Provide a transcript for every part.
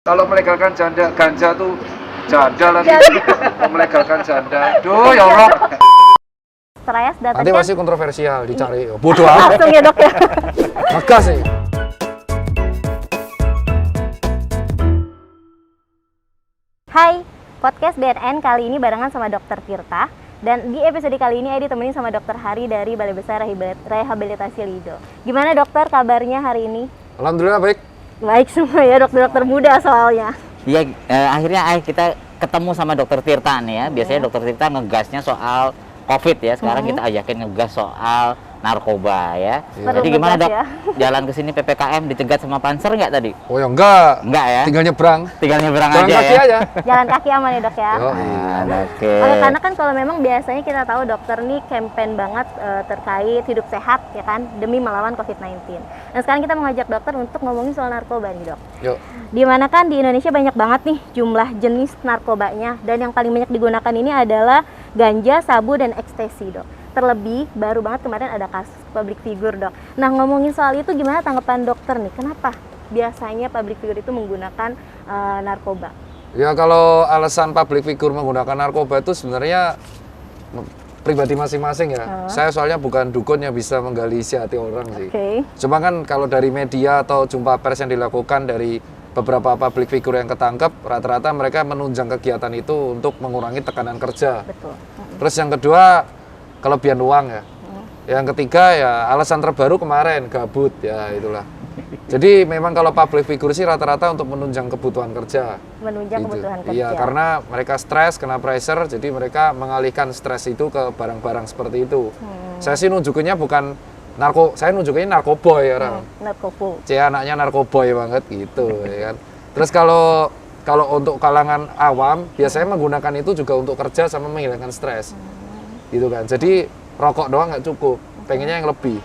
Kalau melegalkan ganja tuh janda lagi. Melegalkan janda. Duh, ya Allah. Stres dan Nanti masih kontroversial dicari. Bodoh amat. langsung ya dok ya. Ngegas sih. Hai, podcast BNN kali ini barengan sama Dokter Tirta. Dan di episode kali ini Edi temenin sama Dokter Hari dari Balai Besar Rehabilitasi Lido. Gimana dokter kabarnya hari ini? Alhamdulillah baik. Baik semua ya, dokter-dokter muda soalnya. Iya, akhirnya kita ketemu sama Dokter Tirta nih ya. Biasanya Dokter Tirta ngegasnya soal COVID ya. Sekarang kita ajakin ngegas soal narkoba ya. Seru Jadi gimana ngegas dok? ya. Jalan ke sini PPKM dicegat sama Panser nggak tadi? Oh ya enggak. Enggak ya? Tinggal nyebrang. Tinggal nyebrang Jalan aja kaki ya. aja. Jalan kaki aman ya dok ya. Yo. Oke. Oke, karena kan kalau memang biasanya kita tahu dokter nih campaign banget terkait hidup sehat ya kan, demi melawan COVID-19. Nah sekarang kita mengajak dokter untuk ngomongin soal narkoba nih dok. Yuk. Dimana kan di Indonesia banyak banget nih jumlah jenis narkobanya, dan yang paling banyak digunakan ini adalah ganja, sabu, dan ekstasi dok. Terlebih baru banget kemarin ada kasus public figure dok. Nah ngomongin soal itu gimana tanggapan dokter nih? Kenapa biasanya public figure itu menggunakan narkoba? Ya kalau alasan public figure menggunakan narkoba itu sebenarnya pribadi masing-masing ya. Saya soalnya bukan dukun yang bisa menggali isi hati orang sih. Oke. Cuma kan kalau dari media atau jumpa pers yang dilakukan dari beberapa public figure yang ketangkep, rata-rata mereka menunjang kegiatan itu untuk mengurangi tekanan kerja. Betul. Terus yang kedua, kelebihan uang ya. Yang ketiga ya alasan terbaru kemarin, gabut ya itulah. Jadi memang kalau public figure sih rata-rata untuk menunjang kebutuhan kerja. Menunjang kebutuhan kerja. Iya, karena mereka stres, kena pressure, jadi mereka mengalihkan stres itu ke barang-barang seperti itu. Saya sih nunjukinnya bukan saya nunjukinnya narkoboy ya orang. Narkoba. Anaknya narkoboy banget gitu ya kan. Terus kalau untuk kalangan awam biasanya menggunakan itu juga untuk kerja sama menghilangkan stres. Gitu kan. Jadi rokok doang nggak cukup, pengennya yang lebih.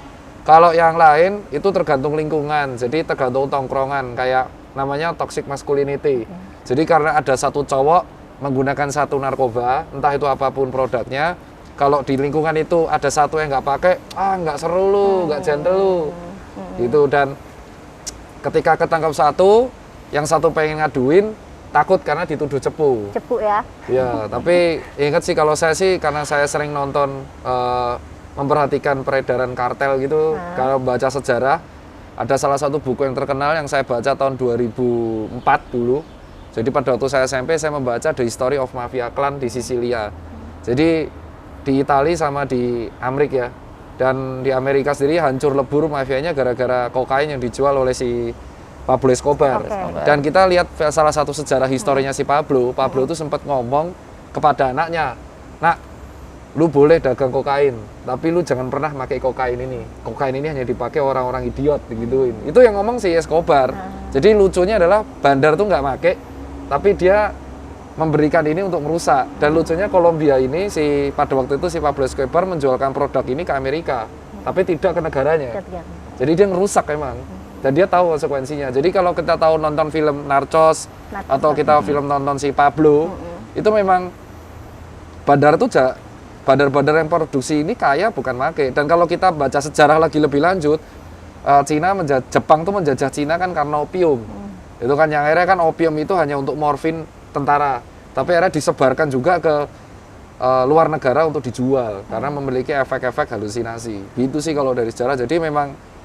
Kalau yang lain itu tergantung lingkungan, jadi tergantung tongkrongan, kayak namanya toxic masculinity. Jadi karena ada satu cowok menggunakan satu narkoba, entah itu apapun produknya, kalau di lingkungan itu ada satu yang nggak pakai, nggak seru lu, nggak gentle lu, gitu. Dan ketika ketangkap satu, yang satu pengen ngaduin, takut karena dituduh cepu. Cepu ya. Ya, tapi ingat sih kalau saya sih karena saya sering nonton memperhatikan peredaran kartel gitu, kalau baca sejarah ada salah satu buku yang terkenal yang saya baca tahun 2004 dulu. Jadi pada waktu saya SMP saya membaca The History of Mafia Clan di Sisilia. Jadi di Italia sama di Amerika ya. Dan di Amerika sendiri hancur lebur mafianya gara-gara kokain yang dijual oleh si Pablo Escobar. Dan kita lihat salah satu sejarah historinya si Pablo itu sempat ngomong kepada anaknya, "Nak, lu boleh dagang kokain, tapi lu jangan pernah pakai kokain ini. Kokain ini hanya dipakai orang-orang idiot," digituin. Itu yang ngomong si Escobar. Jadi lucunya adalah bandar tuh nggak pakai, tapi dia memberikan ini untuk merusak. Dan lucunya Kolombia ini pada waktu itu si Pablo Escobar menjualkan produk ini ke Amerika, tapi tidak ke negaranya. Jadi dia ngerusak emang. Dan dia tahu konsekuensinya. Jadi kalau kita tahu nonton film Narcos atau kita film nonton si Pablo, itu memang bandar yang produksi ini kaya bukan make. Dan kalau kita baca sejarah lagi lebih lanjut, Jepang tuh menjajah Cina kan karena opium. Itu kan yang akhirnya kan opium itu hanya untuk morfin tentara. Tapi akhirnya disebarkan juga ke luar negara untuk dijual karena memiliki efek-efek halusinasi. Gitu sih kalau dari sejarah. Jadi memang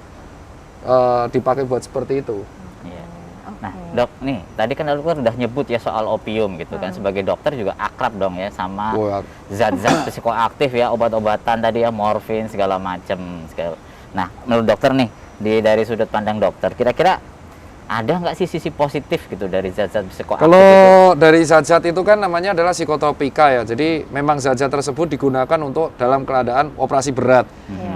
dipakai buat seperti itu. Nah dok, nih tadi kan dokter udah nyebut ya soal opium gitu kan. Sebagai dokter juga akrab dong ya sama zat-zat psikoaktif ya, obat-obatan tadi ya, morfin segala macem. Nah menurut dokter nih, dari sudut pandang dokter, kira-kira ada nggak sih sisi positif gitu dari zat-zat psikoaktif? Kalau dari zat-zat itu kan namanya adalah psikotropika ya. Jadi memang zat-zat tersebut digunakan untuk dalam keadaan operasi berat.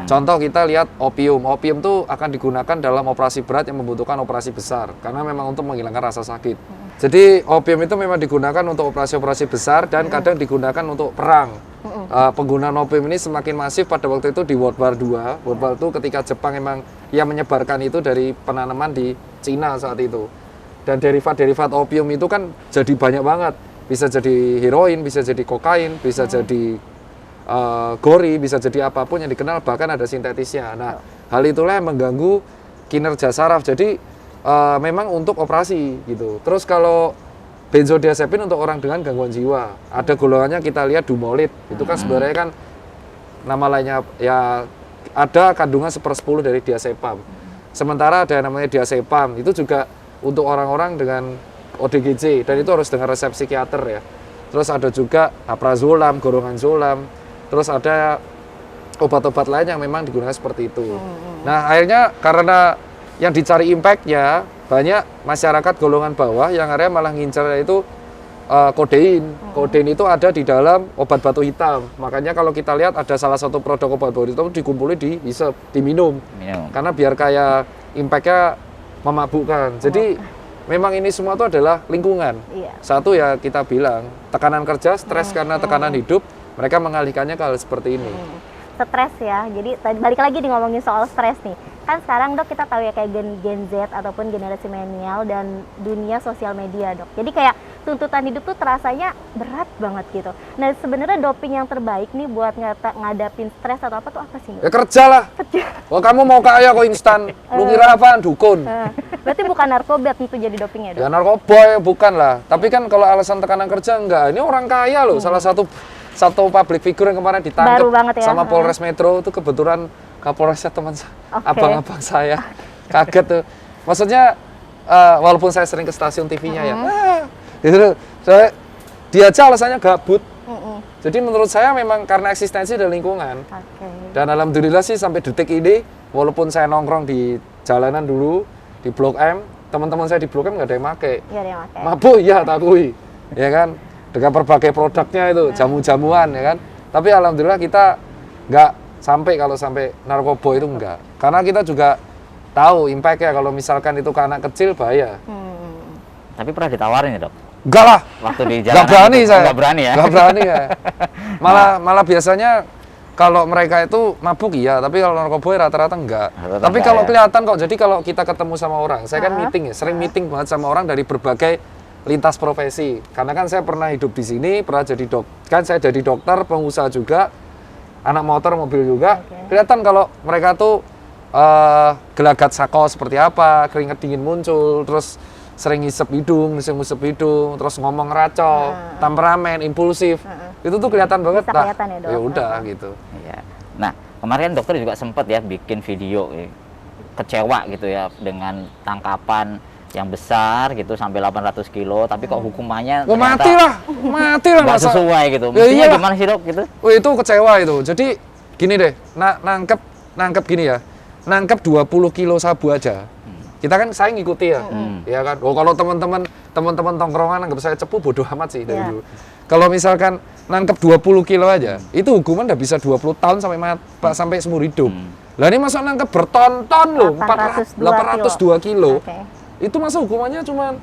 Contoh kita lihat opium. Opium tuh akan digunakan dalam operasi berat yang membutuhkan operasi besar karena memang untuk menghilangkan rasa sakit. Jadi opium itu memang digunakan untuk operasi-operasi besar dan kadang digunakan untuk perang. Penggunaan opium ini semakin masif pada waktu itu di World War II. World War II ketika Jepang memang yang menyebarkan itu dari penanaman di Cina saat itu. Dan derivat-derivat opium itu kan jadi banyak banget. Bisa jadi heroin, bisa jadi kokain, bisa jadi gori, bisa jadi apapun yang dikenal, bahkan ada sintetisnya. Nah, hal itulah yang mengganggu kinerja saraf. Jadi memang untuk operasi gitu. Terus kalau benzodiazepin untuk orang dengan gangguan jiwa, ada golongannya kita lihat Dumolid, itu kan sebenarnya kan nama lainnya ya ada kandungan 1/10 dari diazepam. Sementara ada yang namanya diazepam, itu juga untuk orang-orang dengan ODGJ dan itu harus dengan resep psikiater ya. Terus ada juga aprazolam, golongan zolam, terus ada obat-obat lain yang memang digunakan seperti itu. Nah akhirnya karena yang dicari impact-nya, banyak masyarakat golongan bawah yang akhirnya malah ngincer itu kodein. Kodein itu ada di dalam obat batu hitam. Makanya kalau kita lihat ada salah satu produk obat batu hitam dikumpulin dihisap, diminum. Karena biar kayak impact-nya memabukkan. Jadi memang ini semua itu adalah lingkungan. Satu ya kita bilang, tekanan kerja, stres karena tekanan hidup, mereka mengalihkannya ke hal seperti ini. Stres ya, jadi balik lagi nih ngomongin soal stres nih. Kan sekarang dok kita tahu ya kayak Gen Z ataupun generasi milenial dan dunia sosial media dok. Jadi kayak tuntutan hidup tuh terasanya berat banget gitu. Nah sebenarnya doping yang terbaik nih buat ngadapin stres atau apa tuh apa sih dok? Ya kerja lah. Oh kamu mau kaya kok instan, lu kira apaan dukun? Berarti bukan narkoba tentu jadi dopingnya dok? Ya narkoba bukan lah. Tapi kan kalau alasan tekanan kerja enggak, ini orang kaya loh. Salah satu public figure yang kemarin ditangkap ya? sama Polres Metro itu kebetulan Kapolresnya teman abang-abang saya. Kaget tuh. Maksudnya walaupun saya sering ke stasiun TV-nya ya. Gitu. Dia aja alasannya gabut. Jadi menurut saya memang karena eksistensi dan lingkungan. Dan alhamdulillah sih sampai detik ini walaupun saya nongkrong di jalanan dulu di Blok M, teman-teman saya di Blok M nggak ada yang make. Mabuk ya takui. Ya kan? Dengan berbagai produknya itu, jamu-jamuan ya kan. Tapi alhamdulillah kita nggak sampai kalau sampai narkoba itu enggak. Karena kita juga tahu impact-nya kalau misalkan itu ke anak kecil bahaya. Tapi pernah ditawarin ya dok? Enggak lah. Waktu di jalanan nggak berani itu, saya. Nggak berani ya? Nggak berani ya. Malah biasanya kalau mereka itu mabuk iya, tapi kalau narkoba rata-rata enggak. Tapi kalau kelihatan kok, jadi kalau kita ketemu sama orang, saya kan meeting ya, sering meeting banget sama orang dari berbagai lintas profesi. Karena kan saya pernah hidup di sini, pernah jadi kan saya jadi dokter, pengusaha juga, anak motor, mobil juga. Kelihatan kalau mereka tuh gelagat sako seperti apa, keringat dingin muncul, terus sering ngisep hidung, terus ngomong ngaco, temperamen, impulsif. Itu tuh kelihatan banget. Kelihatan ya, dok? Ya udah gitu. Iya. Nah, kemarin dokter juga sempat ya bikin video kecewa gitu ya dengan tangkapan yang besar gitu sampai 800 kilo, tapi kok hukumannya mati lah nggak sesuai gitu. Mestinya gimana sih dok gitu? Itu kecewa itu. Jadi gini deh, nangkep gini ya, nangkep 20 kilo sabu aja. Kita kan saya ngikuti ya, ya kan. Oh kalau teman-teman tongkrongan anggap saya cepu, bodoh amat sih dari dulu. Kalau misalkan nangkep 20 kilo aja, itu hukuman udah bisa 20 tahun sampai seumur hidup. Lah ini masa nangkep bertonton loh, 802 kilo. Itu masa hukumannya cuma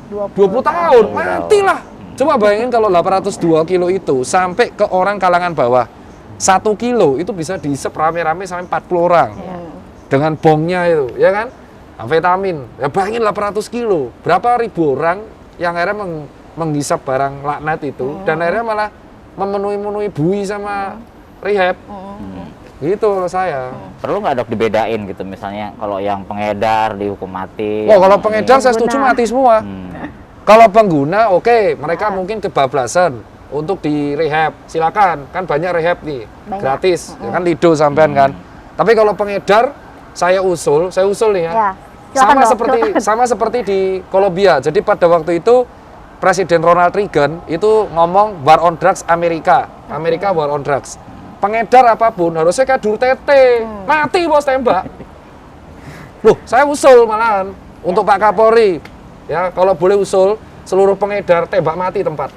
20 tahun, matilah. Coba bayangin kalau 802 kilo itu sampai ke orang kalangan bawah, 1 kilo itu bisa dihisap rame-rame sampai 40 orang. Dengan bongnya itu, ya kan? Amfetamin, ya bayangin 800 kilo, berapa ribu orang yang akhirnya menghisap barang laknat itu, dan akhirnya malah memenuhi bui sama rehab. Gitu kalau saya. Perlu nggak dok dibedain gitu, misalnya kalau yang pengedar dihukum mati. Oh kalau pengedar saya setuju mati semua. Kalau pengguna oke, mereka mungkin kebablasan untuk di rehab, silakan, kan banyak rehab nih, gratis, ya kan Lido sampean kan. Tapi kalau pengedar saya usul nih ya. Sama seperti di Kolombia. Jadi pada waktu itu Presiden Ronald Reagan itu ngomong war on drugs Amerika war on drugs. Pengedar apapun harusnya kayak Duterte, mati bos tembak. Loh, saya usul malahan untuk Pak Kapolri, ya kalau boleh usul seluruh pengedar tembak mati tempat.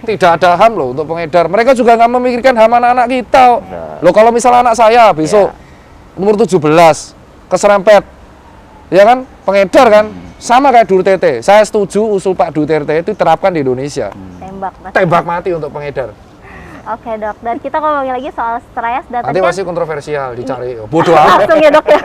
Tidak ada HAM loh untuk pengedar. Mereka juga nggak memikirkan HAM anak-anak kita. Loh kalau misalnya anak saya besok umur 17 keserempet, ya kan pengedar kan, sama kayak Duterte. Saya setuju usul Pak Duterte itu terapkan di Indonesia. Tembak mati untuk pengedar. Oke dok, dan kita ngomongin lagi soal stres. Nanti masih kontroversial dicari, bodoh amat. Langsung ya dok ya.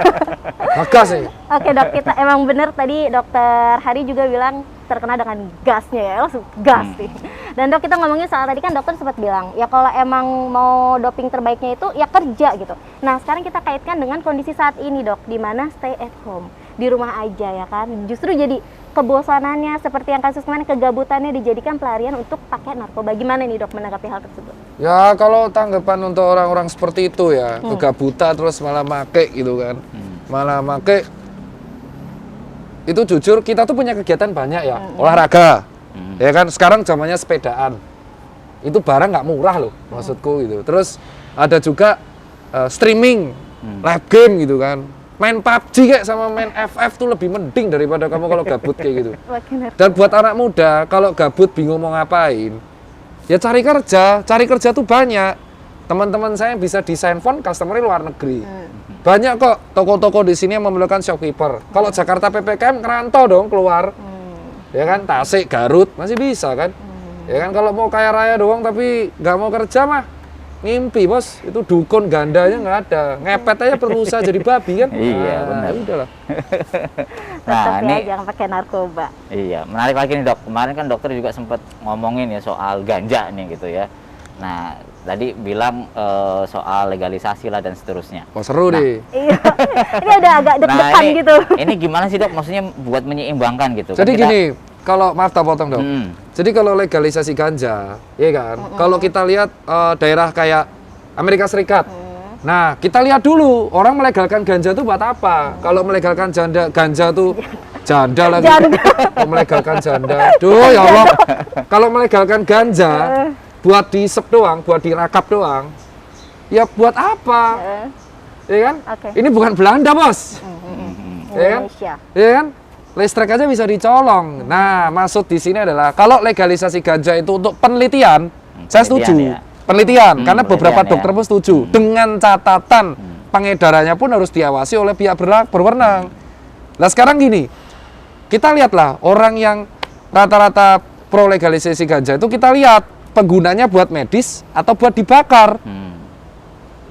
Ngegas nih. Oke dok, kita emang bener tadi dokter Hari juga bilang terkena dengan gasnya ya, langsung gas nih. Dan dok, kita ngomongin soal tadi kan dokter sempat bilang, ya kalau emang mau doping terbaiknya itu ya kerja gitu. Nah sekarang kita kaitkan dengan kondisi saat ini dok, di mana stay at home, di rumah aja ya kan. Justru jadi kebosanannya seperti yang kasus kemarin, kegabutannya dijadikan pelarian untuk pakai narkoba. Gimana nih dok menanggapi hal tersebut? Ya kalau tanggapan untuk orang-orang seperti itu ya, kegabutan terus malah make gitu kan. Malah make, itu jujur kita tuh punya kegiatan banyak ya, olahraga. Ya kan, sekarang zamannya sepedaan. Itu barang nggak murah loh, maksudku gitu. Terus ada juga streaming, live game gitu kan. Main PUBG kayak sama main FF tuh lebih mending daripada kamu kalau gabut kayak gitu. Dan buat anak muda, kalau gabut bingung mau ngapain, ya cari kerja tuh banyak. Teman-teman saya yang bisa desain font, customer-nya luar negeri. Banyak kok toko-toko di sini yang memerlukan shopkeeper. Kalau Jakarta PPKM ngerantau dong keluar. Ya kan, Tasik, Garut masih bisa kan. Ya kan, kalau mau kaya raya doang tapi nggak mau kerja mah ngimpi bos. Itu dukun gandanya nggak ada. Ngepet aja berusaha jadi babi kan. Iya, benar. Udahlah. Tetap ini jangan pakai narkoba. iya, menarik lagi nih dok. Kemarin kan dokter juga sempat ngomongin ya soal ganja nih gitu ya. Nah, tadi bilang soal legalisasi lah dan seterusnya. Oh seru deh. Iya, ini ada agak deg-degan ini, gitu. Ini gimana sih dok? Maksudnya buat menyeimbangkan gitu. Jadi kan kita, gini, kalau maaf tak potong dong. Jadi kalau legalisasi ganja, ya kan. Kalau kita lihat daerah kayak Amerika Serikat. Nah, kita lihat dulu orang melegalkan ganja itu buat apa? Kalau melegalkan ganja tuh janda lagi. Kalau melegalkan janda. Duh ya Allah. Kalau melegalkan ganja buat diisep doang, buat dirakap doang. Ya buat apa? Ya kan? Ini bukan Belanda, Bos. Ya kan? Ya kan? Listrik aja bisa dicolong. Nah, maksud di sini adalah kalau legalisasi ganja itu untuk penelitian, saya setuju. Ya. Penelitian, karena beberapa penelitian, dokter pun setuju. Dengan catatan pengedarannya pun harus diawasi oleh pihak berwenang. Nah, sekarang gini. Kita lihatlah orang yang rata-rata pro legalisasi ganja itu kita lihat penggunanya buat medis atau buat dibakar.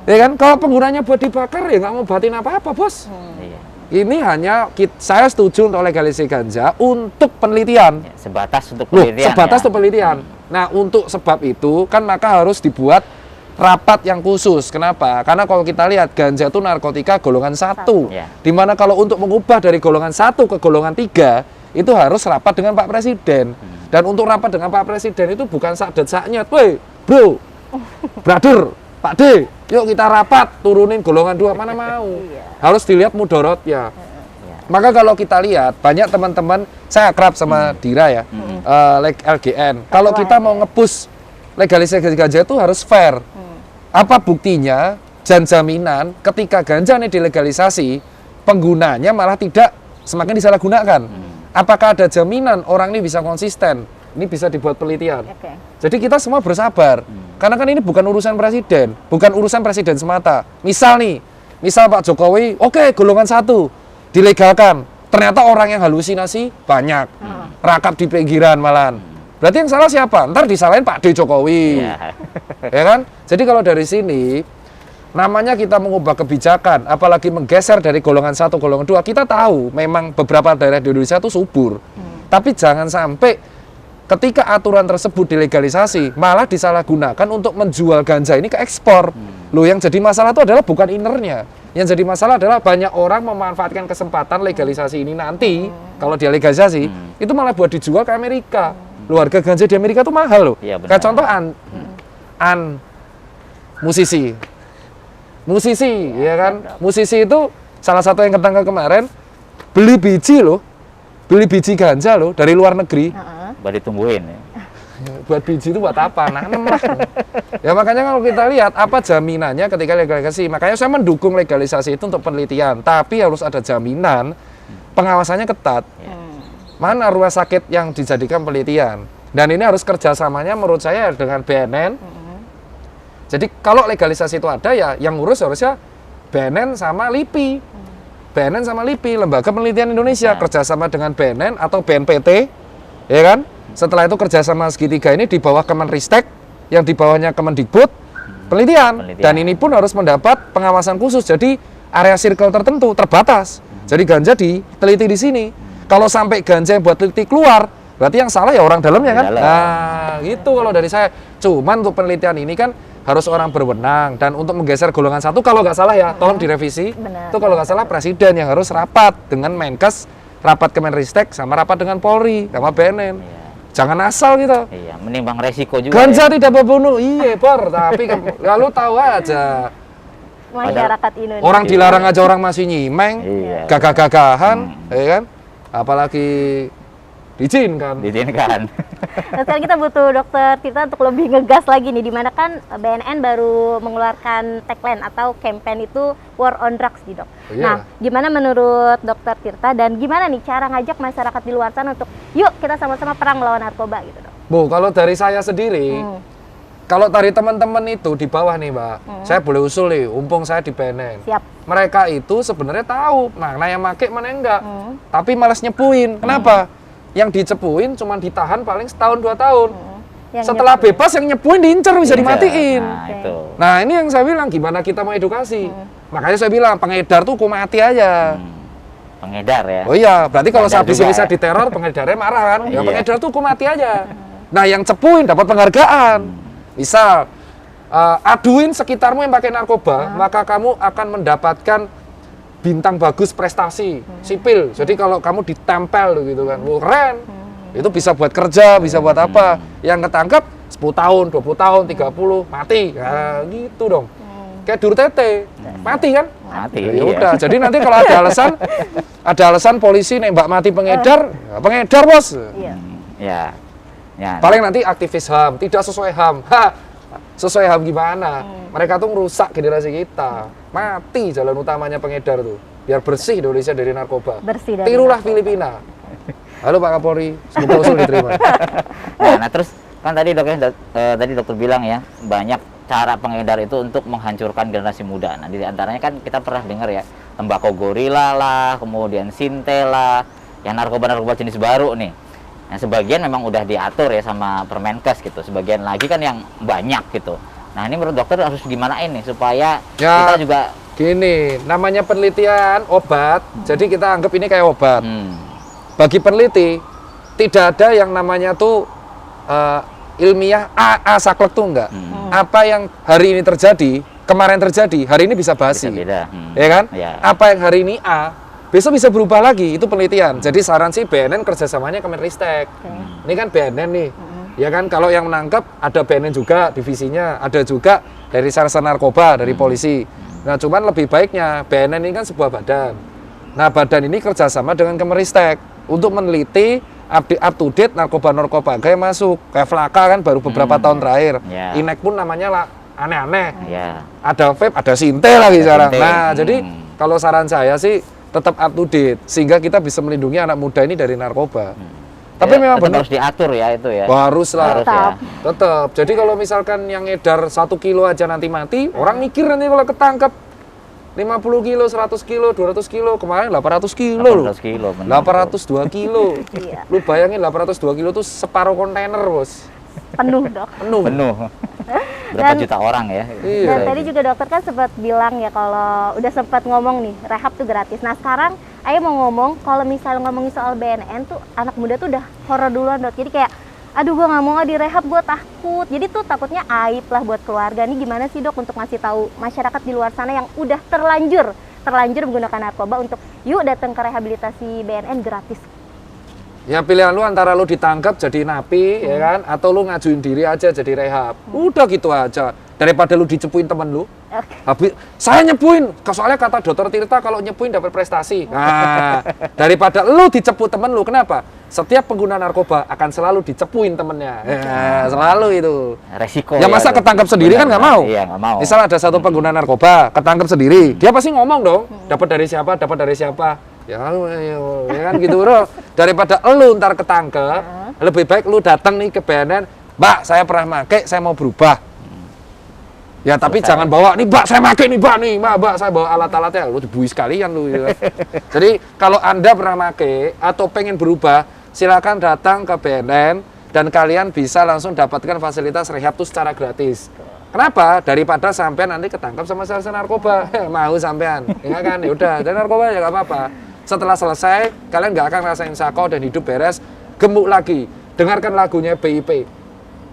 Ya kan? Kalau penggunanya buat dibakar ya nggak mau batin apa-apa, Bos. Iya. Ini hanya saya setuju untuk legalisasi ganja untuk penelitian. Ya, sebatas untuk penelitian. Sebatas ya. untuk penelitian. Nah, untuk sebab itu kan maka harus dibuat rapat yang khusus. Kenapa? Karena kalau kita lihat ganja itu narkotika golongan 1. Ya. Dimana kalau untuk mengubah dari golongan 1 ke golongan 3 itu harus rapat dengan Pak Presiden. Dan untuk rapat dengan Pak Presiden itu bukan sakdet-saknyet, woi, bro, brother, Pak D, yuk kita rapat, turunin golongan 2, mana mau. Harus dilihat mudorotnya. Maka kalau kita lihat, banyak teman-teman, saya akrab sama Dira ya, LGN. Kalau kita mau nge-push legalisasi ganja itu harus fair. Apa buktinya, dan jaminan ketika ganja ini dilegalisasi, penggunanya malah tidak semakin disalahgunakan. Apakah ada jaminan orang ini bisa konsisten? Ini bisa dibuat penelitian. Jadi kita semua bersabar. Karena kan ini bukan urusan presiden, bukan urusan presiden semata. Misal Pak Jokowi, oke, golongan 1 dilegalkan. Ternyata orang yang halusinasi banyak, rakap di pinggiran malahan. Berarti yang salah siapa? Ntar disalahin Pak D Jokowi, ya kan? Jadi kalau dari sini, namanya kita mengubah kebijakan, apalagi menggeser dari golongan 1 golongan 2, kita tahu memang beberapa daerah di Indonesia itu subur. Tapi jangan sampai ketika aturan tersebut dilegalisasi, malah disalahgunakan untuk menjual ganja ini ke ekspor. Loh, yang jadi masalah itu adalah bukan innernya. Yang jadi masalah adalah banyak orang memanfaatkan kesempatan legalisasi ini nanti, kalau dia legalisasi, itu malah buat dijual ke Amerika. Loh, harga ganja di Amerika itu mahal loh. Ya, kayak contoh musisi, ya kan? Musisi itu salah satu yang ketangkap kemarin beli biji ganja loh dari luar negeri. Buat ditumbuhin ya. Buat biji itu buat apa? Nanem lah. Ya makanya kalau kita lihat apa jaminannya ketika legalisasi. Makanya saya mendukung legalisasi itu untuk penelitian, tapi harus ada jaminan pengawasannya ketat. Mana rumah sakit yang dijadikan penelitian? Dan ini harus kerjasamanya menurut saya dengan BNN. Jadi kalau legalisasi itu ada ya yang ngurus harusnya BNN sama LIPI. BNN sama LIPI, Lembaga Penelitian Indonesia, kerjasama dengan BNN atau BNPT, ya kan? Setelah itu kerjasama segitiga ini di bawah Kemenristek, yang di bawahnya Kemendikbud, penelitian. Dan ini pun harus mendapat pengawasan khusus. Jadi area circle tertentu terbatas. Jadi ganja diteliti di sini. Kalau sampai ganja yang buat teliti keluar, berarti yang salah ya orang dalamnya kan? Dalam. Nah, gitu kalau dari saya. Cuman untuk penelitian ini kan harus orang berwenang, dan untuk menggeser golongan 1 kalau nggak salah ya, tolong direvisi. Benar. Itu kalau nggak salah presiden yang harus rapat dengan Menkes, rapat Kemenristek, sama rapat dengan Polri, sama BNN. Iya. Jangan asal gitu. Iya, menimbang resiko juga. Ganja ya. tidak membunuh, iya Bor, tapi lalu tahu aja. Masyarakat Indonesia. Orang dilarang aja orang masih nyimeng, Iya. gagah-gagahan, ya kan? Apalagi diizinkan. Diizinkan. Nah, sekarang kita butuh dokter Tirta untuk lebih ngegas lagi nih, dimana kan BNN baru mengeluarkan tagline atau campaign itu War on Drugs nih dok. Iya. Nah, gimana menurut dokter Tirta dan gimana nih cara ngajak masyarakat di luar sana untuk yuk kita sama-sama perang melawan narkoba gitu dok? Bu, kalau dari saya sendiri, kalau dari teman-teman itu di bawah nih Mbak, saya boleh usul nih, umpung saya di BNN. Siap. Mereka itu sebenarnya tahu mana yang make, mana yang enggak. Tapi malas nyepuin. Kenapa? Yang dicepuin cuma ditahan paling setahun 2 tahun. Yang Setelah nyepuin. bebas yang nyepuin diincer, bisa dimatiin. Nah, Oke. itu. Nah ini yang saya bilang, gimana kita mau edukasi. Makanya saya bilang pengedar tuh hukum mati aja. Pengedar ya. Oh iya, berarti kalau Pengedar saya juga bisa ya. diteror, pengedarnya marah kan? Ya Iya. pengedar tuh hukum mati aja. Nah yang cepuin dapat penghargaan. Misal, aduin sekitarmu yang pakai narkoba, maka kamu akan mendapatkan bintang bagus prestasi sipil. Jadi kalau kamu ditempel gitu kan, wah, keren. Itu bisa buat kerja, bisa buat apa. Yang ketangkep 10 tahun, 20 tahun, 30, mati. Nah, gitu dong. Kayak Dur Tete, mati kan? Mati. Ya iya. udah, jadi nanti kalau ada alasan polisi nembak mati pengedar, ya pengedar bos. Iya. Ya. Ya. Paling nanti aktivis HAM, tidak sesuai HAM. Ha, sesuai HAM gimana? Mereka tuh merusak generasi kita. Mati jalan utamanya pengedar tuh. Biar bersih Indonesia dari narkoba. Bersih dari Tirulah Filipina. Halo Pak Kapolri, semoga usul diterima. Nah, terus kan tadi tadi dokter bilang ya, banyak cara pengedar itu untuk menghancurkan generasi muda. Nah, di antaranya kan kita pernah dengar ya, tembakau gorila lah, kemudian sinte lah, yang narkoba-narkoba jenis baru nih. Nah, sebagian memang udah diatur ya sama Permenkes gitu, sebagian lagi kan yang banyak gitu. Nah, ini menurut dokter harus gimana ini supaya Ya. kita juga Gini, namanya penelitian obat, jadi kita anggap ini kayak obat. hmm, Bagi peneliti, tidak ada yang namanya tuh ilmiah A saklek tuh enggak. Apa yang hari ini terjadi, kemarin terjadi, hari ini bisa basi. bisa beda. Ya kan? Ya. Apa yang hari ini A, besok bisa berubah lagi, itu penelitian. Jadi saran sih BNN kerjasamanya Kemenristek. Ini kan BNN nih. Ya kan, kalau yang menangkap ada BNN juga divisinya, ada juga dari Sarsa Narkoba, dari polisi. Nah, cuman lebih baiknya BNN ini kan sebuah badan. Nah, badan ini kerjasama dengan Kemenristek untuk meneliti up to date narkoba-narkoba yang masuk. Kayak Flaka kan baru beberapa tahun terakhir. Ya. Inek pun namanya lah aneh-aneh. Ya. Ada vape, ada sinte lagi sekarang. sinte. Nah, jadi kalau saran saya sih tetap up to date sehingga kita bisa melindungi anak muda ini dari narkoba. Tapi Ya, memang tetap benar harus diatur ya itu ya. harus lah. Harus ya. Tetap. Jadi kalau misalkan yang ngedar 1 kilo aja nanti mati, orang mikir nanti kalau ketangkep 50 kilo, 100 kilo, 200 kilo, kemarin 800 kilo loh. 800 kilo, benar. 802 kilo. Iya. Lu bayangin 802 kilo tuh separuh kontainer, Bos. Penuh dok. Penuh. Penuh. Berapa Dan- juta orang ya? Iya. Dan tadi juga dokter kan sempat bilang ya kalau udah sempat ngomong nih rehab tuh gratis. Nah sekarang Ayo mau ngomong kalau misalnya ngomongin soal BNN tuh anak muda tuh udah horor duluan dok. Jadi kayak aduh gue nggak mau direhab, gue takut. Jadi tuh takutnya aib lah buat keluarga. Ini gimana sih dok untuk ngasih tahu masyarakat di luar sana yang udah terlanjur menggunakan narkoba untuk yuk datang ke rehabilitasi BNN gratis. Ya pilihan lu antara lu ditangkap jadi napi ya kan, atau lu ngajuin diri aja jadi rehab. Udah gitu aja. Daripada lu dicepuin temen lu. Oke. Habis saya nyepuin, soalnya kata dokter Tirta kalau nyepuin dapat prestasi. Nah, daripada lu dicepu temen lu, kenapa? Setiap pengguna narkoba akan selalu dicepuin temennya. Ya, selalu itu. Resiko. Ya masa ketangkap sendiri kan nggak mau? Iya, nggak mau. Misal ada satu pengguna narkoba ketangkap sendiri, dia pasti ngomong dong, dapat dari siapa, dapat dari siapa. Ya kan gitu bro. Daripada lu ntar ketangkep, lebih baik lu datang nih ke BNN, Mbak saya pernah make, saya mau berubah. Ya tapi Selesai. jangan bawa nih Mbak saya make nih Mbak saya bawa alat-alatnya, lu dibui sekalian lu. Gitu. Jadi kalau Anda pernah make atau pengen berubah, silakan datang ke BNN dan kalian bisa langsung dapatkan fasilitas rehab tuh secara gratis. Kenapa? Daripada sampean nanti ketangkap sama sel narkoba, mau sampean, ya kan? Ya udah, dan narkoba ya nggak apa-apa. Setelah selesai, kalian nggak akan ngerasain sako dan hidup beres. gemuk lagi. Dengarkan lagunya BIP.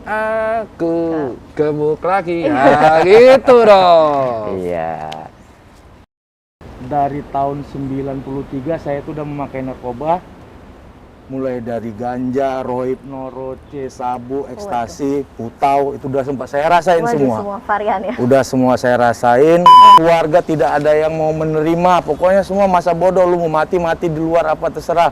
Aku gemuk lagi. Nah, gitu dong. Iya. Dari tahun 93 saya itu udah memakai narkoba. Mulai dari ganja, rohipno, roce, sabu, ekstasi, putau, itu udah sempat saya rasain semua. Semua varian ya. Udah semua saya rasain. Keluarga tidak ada yang mau menerima. Pokoknya semua masa bodoh, lu mau mati di luar apa terserah.